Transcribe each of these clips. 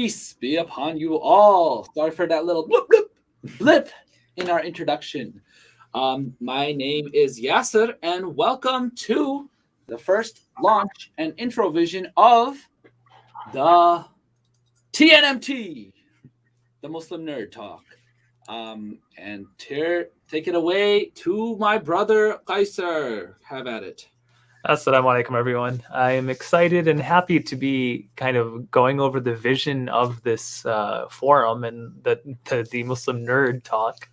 Peace be upon you all. Sorry for that little bloop, bloop, blip in our introduction. My name is Yaser, and welcome to the first launch and intro vision of the TMNT, the Muslim Nerd Talk. And take it away to my brother Kaiser. Have at it. Assalamu alaikum, everyone. I am excited and happy to be kind of going over the vision of this forum and the Muslim Nerd Talk.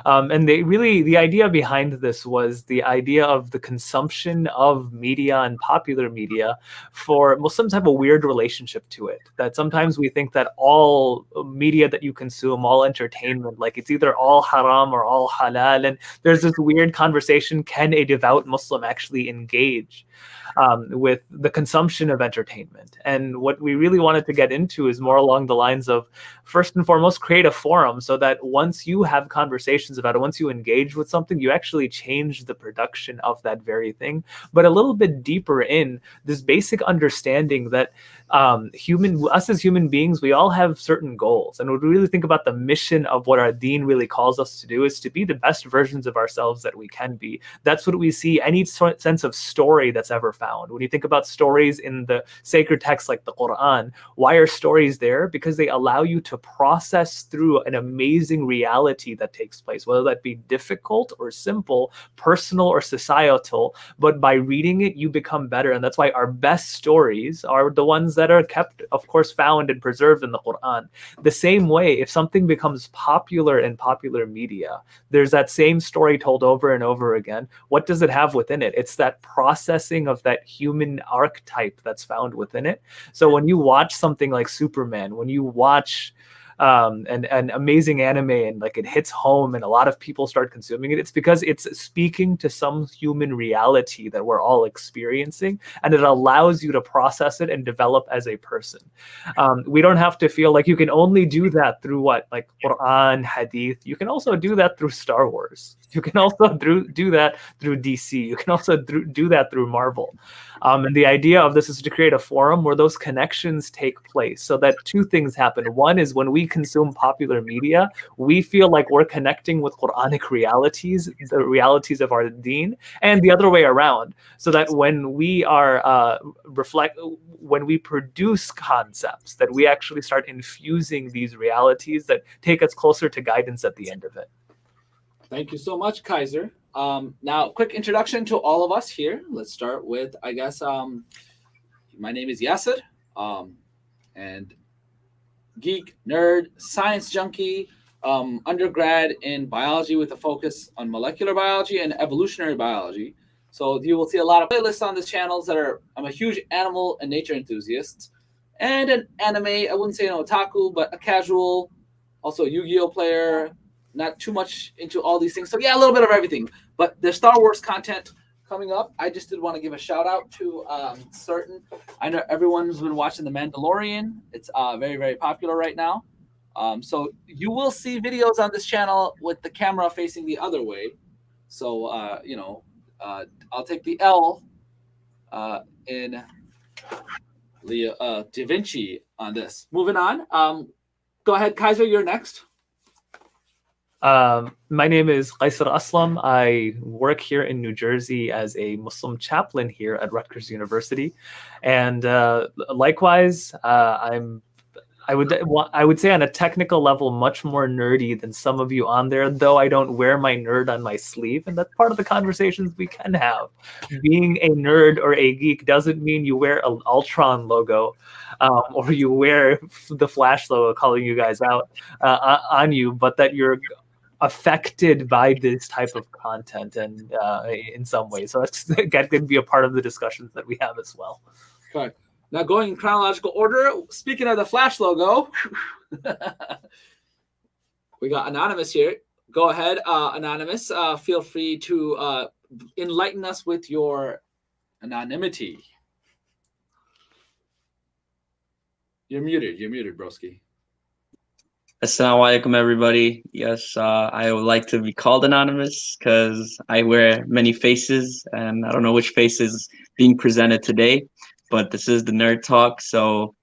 And the idea behind this was the idea of the consumption of media and popular media. For Muslims have a weird relationship to it, that sometimes we think that all media that you consume, all entertainment, like it's either all haram or all halal. And there's this weird conversation, can a devout Muslim actually engage with the consumption of entertainment? And what we really wanted to get into is more along the lines of, first and foremost, create a forum so that once you have conversations about it, once you engage with something, you actually change the production of that very thing. But a little bit deeper in this basic understanding that us as human beings, we all have certain goals. And when we really think about the mission of what our deen really calls us to do is to be the best versions of ourselves that we can be. That's what we see any sense of story that's ever found. When you think about stories in the sacred texts like the Quran, why are stories there? Because they allow you to process through an amazing reality that takes place, whether that be difficult or simple, personal or societal. But by reading it, you become better. And that's why our best stories are the ones that are kept, of course, found and preserved in the Quran. The same way, if something becomes popular in popular media, there's that same story told over and over again. What does it have within it? It's that processing of that human archetype that's found within it. So when you watch something like Superman, when you watch an amazing anime and like it hits home and a lot of people start consuming it, it's because it's speaking to some human reality that we're all experiencing, and it allows you to process it and develop as a person. We don't have to feel like you can only do that through what, like Quran, Hadith. You can also do that through Star Wars. You can also do that through DC. You can also do that through Marvel. And the idea of this is to create a forum where those connections take place so that two things happen. One is when we consume popular media, we feel like we're connecting with Quranic realities, the realities of our deen, and the other way around. So that when we are when we produce concepts, that we actually start infusing these realities that take us closer to guidance at the end of it. Thank you so much, Kaiser. Now, quick introduction to all of us here. Let's start with, I guess, my name is Yaser, and geek, nerd, science junkie, undergrad in biology with a focus on molecular biology and evolutionary biology. So you will see a lot of playlists on this channel I'm a huge animal and nature enthusiast, and an anime, I wouldn't say an otaku, but a casual, also Yu-Gi-Oh player, not too much into all these things. So yeah, a little bit of everything. But there's Star Wars content coming up. I just did want to give a shout out to certain. I know everyone's been watching The Mandalorian. It's very, very popular right now. So you will see videos on this channel with the camera facing the other way. So, I'll take the L in Da Vinci on this. Moving on. Go ahead, Kaiser, you're next. My name is Kaiser Aslam. I work here in New Jersey as a Muslim chaplain here at Rutgers University, and likewise, I would say on a technical level much more nerdy than some of you on there, though I don't wear my nerd on my sleeve, and that's part of the conversations we can have. Being a nerd or a geek doesn't mean you wear an Ultron logo or you wear the Flash logo calling you guys out on you, but that you're affected by this type of content and in some way. So that could be a part of the discussions that we have as well. Correct. Now, going in chronological order, speaking of the Flash logo, we got Anonymous here. Go ahead, Anonymous. Feel free to enlighten us with your anonymity. You're muted, broski. Assalamu alaikum, everybody. Yes, I would like to be called Anonymous because I wear many faces, and I don't know which face is being presented today, but this is the Nerd Talk, so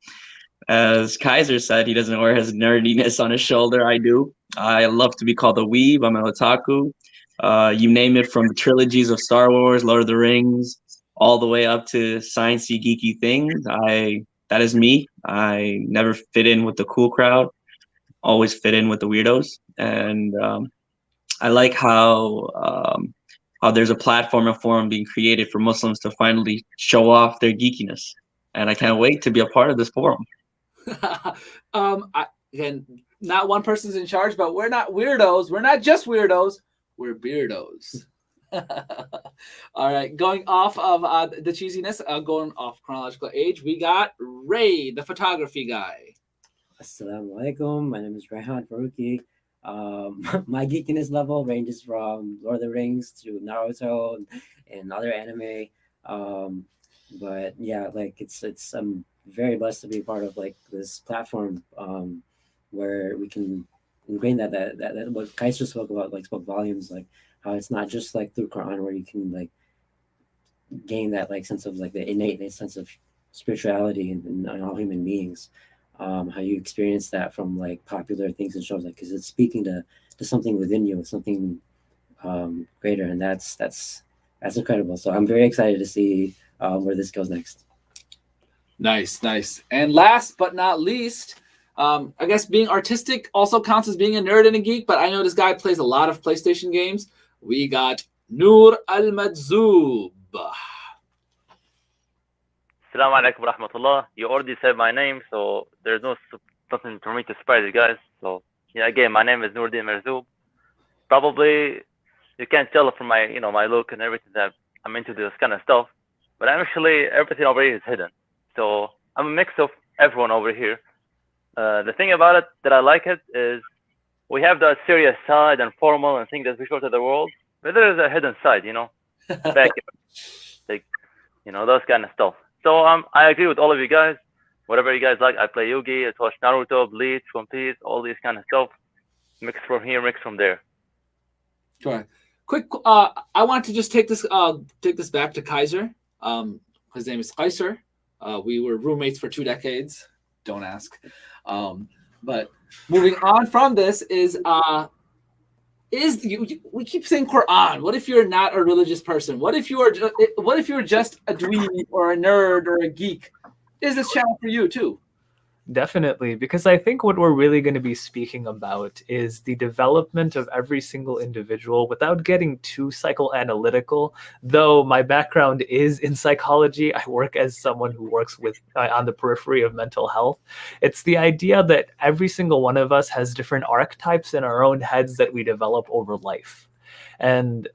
As Kaiser said, he doesn't wear his nerdiness on his shoulder. I do. I love to be called a weeb. I'm an otaku. You name it, from the trilogies of Star Wars, Lord of the Rings, all the way up to sciencey, geeky things. That is me. I never fit in with the cool crowd. Always fit in with the weirdos. And I like how there's a platform and forum being created for Muslims to finally show off their geekiness. And I can't wait to be a part of this forum. Again, not one person's in charge, but we're not weirdos. We're not just weirdos. We're beardos. All right, going off of the cheesiness, going off chronological age, we got Ray, the photography guy. Assalamu alaikum. My name is Rehan Faruqi. My geekiness level ranges from Lord of the Rings to Naruto and other anime. But yeah, like it's I'm very blessed to be part of like this platform where we can ingrain that what Kaiser spoke about, like spoke volumes, like how it's not just like through Quran where you can like gain that like sense of like the innate sense of spirituality in all human beings. How you experience that from like popular things and shows, like because it's speaking to something within you, something greater, and that's incredible. So I'm very excited to see where this goes next. Nice. And last but not least, I guess being artistic also counts as being a nerd and a geek, but I know this guy plays a lot of PlayStation games. We got Nour al-Madzoob. Assalamu alaikum rahmatullah. You already said my name, so there's nothing for me to surprise you guys. So yeah, again, my name is Nour al-Madzoob. Probably you can't tell from my my look and everything that I'm into this kind of stuff, but actually everything over here is hidden. So I'm a mix of everyone over here. The thing about it that I like it is we have the serious side and formal and things that we show to the world, but there is a hidden side, back, like those kind of stuff. So I agree with all of you guys. Whatever you guys like, I play Yugi, I watch Naruto, Bleach, One Piece, all these kind of stuff. Mix from here, mix from there. Correct. Quick, I want to just take this back to Kaiser. His name is Kaiser. We were roommates for 2 decades. Don't ask. But moving on from this we keep saying Quran. What if you're not a religious person? What if you're just a dweeb or a nerd or a geek? Is this channel for you too? Definitely, because I think what we're really going to be speaking about is the development of every single individual without getting too psychoanalytical. Though my background is in psychology, I work as someone who works with on the periphery of mental health. It's the idea that every single one of us has different archetypes in our own heads that we develop over life. And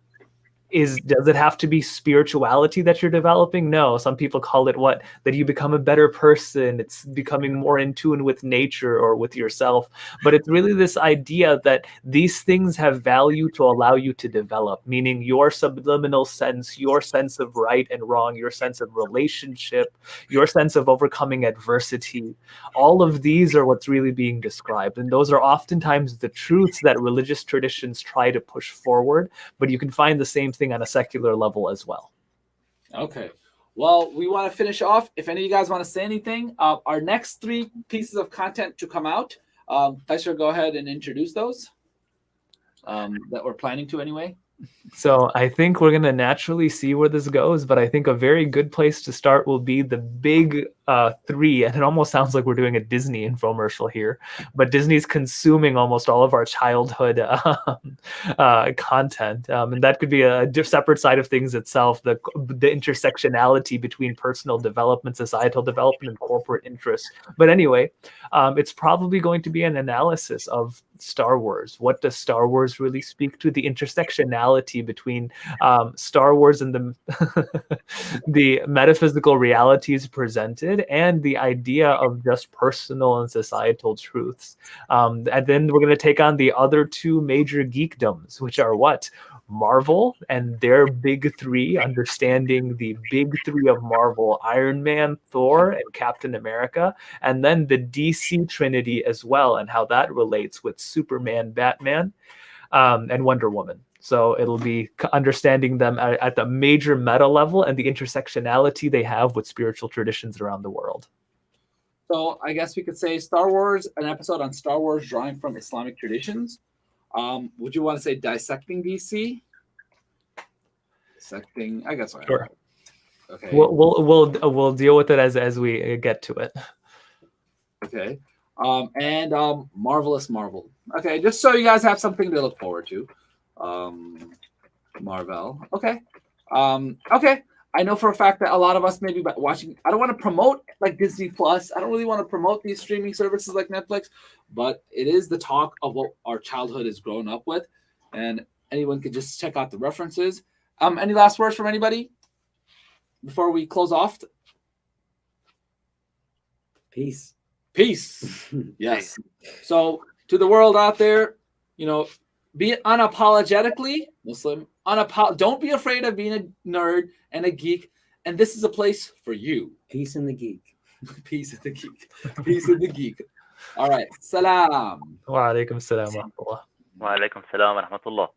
does it have to be spirituality that you're developing? No. Some people call it that you become a better person. It's becoming more in tune with nature or with yourself. But it's really this idea that these things have value to allow you to develop, meaning your subliminal sense, your sense of right and wrong, your sense of relationship, your sense of overcoming adversity. All of these are what's really being described. And those are oftentimes the truths that religious traditions try to push forward, but you can find the same thing on a secular level as well. Okay. Well, we want to finish off. If any of you guys want to say anything, our next 3 pieces of content to come out, Kaiser, go ahead and introduce those that we're planning to anyway. So I think we're going to naturally see where this goes, but I think a very good place to start will be the big 3, and it almost sounds like we're doing a Disney infomercial here, but Disney's consuming almost all of our childhood content, and that could be a separate side of things itself, the intersectionality between personal development, societal development, and corporate interests. But anyway, it's probably going to be an analysis of Star Wars. What does Star Wars really speak to? The intersectionality between Star Wars and the metaphysical realities presented, and the idea of just personal and societal truths. And then we're going to take on the other 2 major geekdoms, which are what? Marvel and their big 3, understanding the big 3 of Marvel: Iron Man, Thor, and Captain America, and then the DC Trinity as well, and how that relates with Superman, Batman, and Wonder Woman. So it'll be understanding them at the major meta level and the intersectionality they have with spiritual traditions around the world. So I guess we could say Star Wars, an episode on Star Wars drawing from Islamic traditions. Would you want to say dissecting DC? Dissecting, I guess. Sure. Okay. We'll deal with it as we get to it. Okay. And Marvelous Marvel. Okay, just so you guys have something to look forward to. Marvel. Okay. Okay. I know for a fact that a lot of us may be watching. I don't want to promote like Disney Plus. I don't really want to promote these streaming services like Netflix, but it is the talk of what our childhood has grown up with, and anyone could just check out the references. Any last words from anybody before we close off? Peace. Peace. Yes. So to the world out there, be unapologetically Muslim. Don't be afraid of being a nerd and a geek. And this is a place for you. Peace in the geek. Peace in the geek. Peace in the geek. All right. Salam. Wa alaikum salam wa rahmatullah. Wa alaikum salam wa rahmatullah.